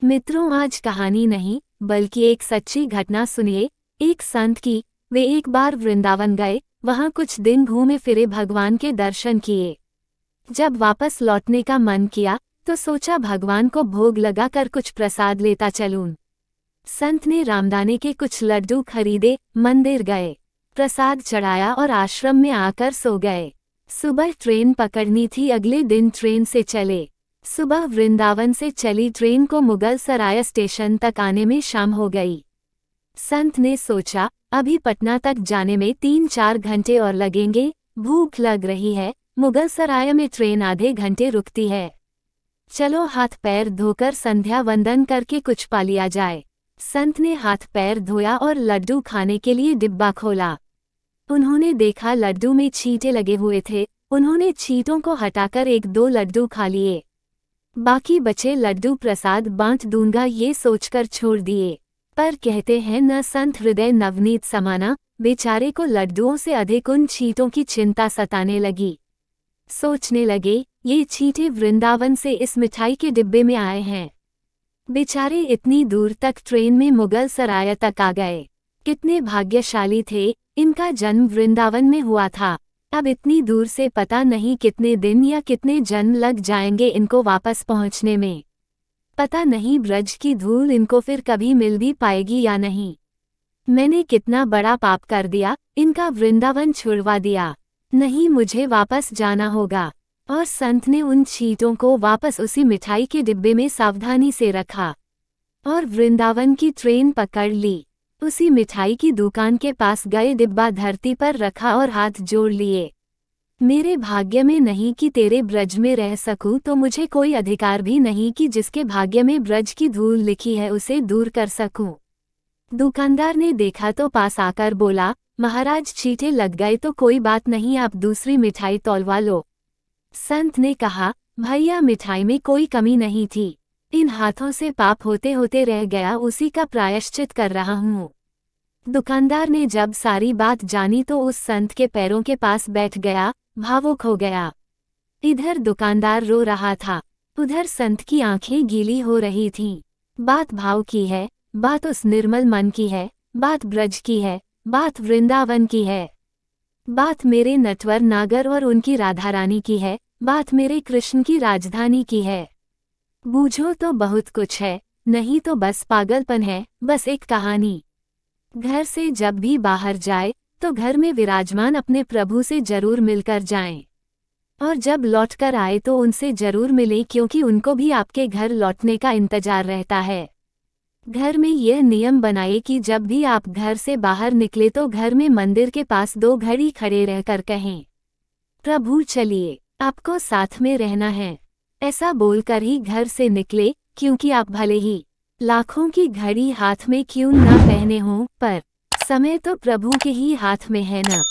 मित्रों, आज कहानी नहीं बल्कि एक सच्ची घटना सुनिए। एक संत की। वे एक बार वृंदावन गए, वहां कुछ दिन घूमे फिरे, भगवान के दर्शन किए। जब वापस लौटने का मन किया तो सोचा भगवान को भोग लगाकर कुछ प्रसाद लेता चलूं। संत ने रामदाने के कुछ लड्डू खरीदे, मंदिर गए, प्रसाद चढ़ाया और आश्रम में आकर सो गए। सुबह ट्रेन पकड़नी थी, अगले दिन ट्रेन से चले। सुबह वृंदावन से चली ट्रेन को मुगल सराय स्टेशन तक आने में शाम हो गई। संत ने सोचा अभी पटना तक जाने में 3-4 घंटे और लगेंगे, भूख लग रही है, मुगल सराय में ट्रेन आधे घंटे रुकती है। चलो हाथ पैर धोकर संध्या वंदन करके कुछ पा लिया जाए। संत ने हाथ पैर धोया और लड्डू खाने के लिए डिब्बा खोला। उन्होंने देखा लड्डू में छींटे लगे हुए थे। उन्होंने छींटों को हटाकर 1-2 लड्डू खा लिए। बाकी बचे लड्डू प्रसाद बांट दूंगा ये सोचकर छोड़ दिए। पर कहते हैं न संत हृदय नवनीत समाना, बेचारे को लड्डुओं से अधिक उन छींटों की चिंता सताने लगी। सोचने लगे ये छींटे वृंदावन से इस मिठाई के डिब्बे में आए हैं। बेचारे इतनी दूर तक ट्रेन में मुगल सराय तक आ गए। कितने भाग्यशाली थे, इनका जन्म वृंदावन में हुआ था। अब इतनी दूर से पता नहीं कितने दिन या कितने जन्म लग जाएंगे इनको वापस पहुंचने में। पता नहीं ब्रज की धूल इनको फिर कभी मिल भी पाएगी या नहीं। मैंने कितना बड़ा पाप कर दिया, इनका वृंदावन छुड़वा दिया। नहीं, मुझे वापस जाना होगा। और संत ने उन छींटों को वापस उसी मिठाई के डिब्बे में सावधानी से रखा और वृंदावन की ट्रेन पकड़ ली। उसी मिठाई की दुकान के पास गए, डिब्बा धरती पर रखा और हाथ जोड़ लिए। मेरे भाग्य में नहीं कि तेरे ब्रज में रह सकूं, तो मुझे कोई अधिकार भी नहीं कि जिसके भाग्य में ब्रज की धूल लिखी है उसे दूर कर सकूं। दुकानदार ने देखा तो पास आकर बोला, महाराज छींटे लग गए तो कोई बात नहीं, आप दूसरी मिठाई तौलवा लो। संत ने कहा, भैया मिठाई में कोई कमी नहीं थी, इन हाथों से पाप होते होते रह गया, उसी का प्रायश्चित कर रहा हूँ। दुकानदार ने जब सारी बात जानी तो उस संत के पैरों के पास बैठ गया, भावुक हो गया। इधर दुकानदार रो रहा था, उधर संत की आंखें गीली हो रही थीं। बात भाव की है, बात उस निर्मल मन की है, बात ब्रज की है, बात वृंदावन की है, बात मेरे नटवर नागर और उनकी राधा रानी की है, बात मेरे कृष्ण की राजधानी की है। बूझो तो बहुत कुछ है, नहीं तो बस पागलपन है, बस एक कहानी। घर से जब भी बाहर जाए तो घर में विराजमान अपने प्रभु से जरूर मिलकर जाएं। और जब लौटकर आए तो उनसे जरूर मिलें, क्योंकि उनको भी आपके घर लौटने का इंतजार रहता है। घर में यह नियम बनाए कि जब भी आप घर से बाहर निकले तो घर में मंदिर के पास 2 घड़ी खड़े रहकर कहें, प्रभु चलिए, आपको साथ में रहना है। ऐसा बोलकर ही घर से निकले, क्योंकि आप भले ही लाखों की घड़ी हाथ में क्यों न पहने हों, पर समय तो प्रभु के ही हाथ में है न।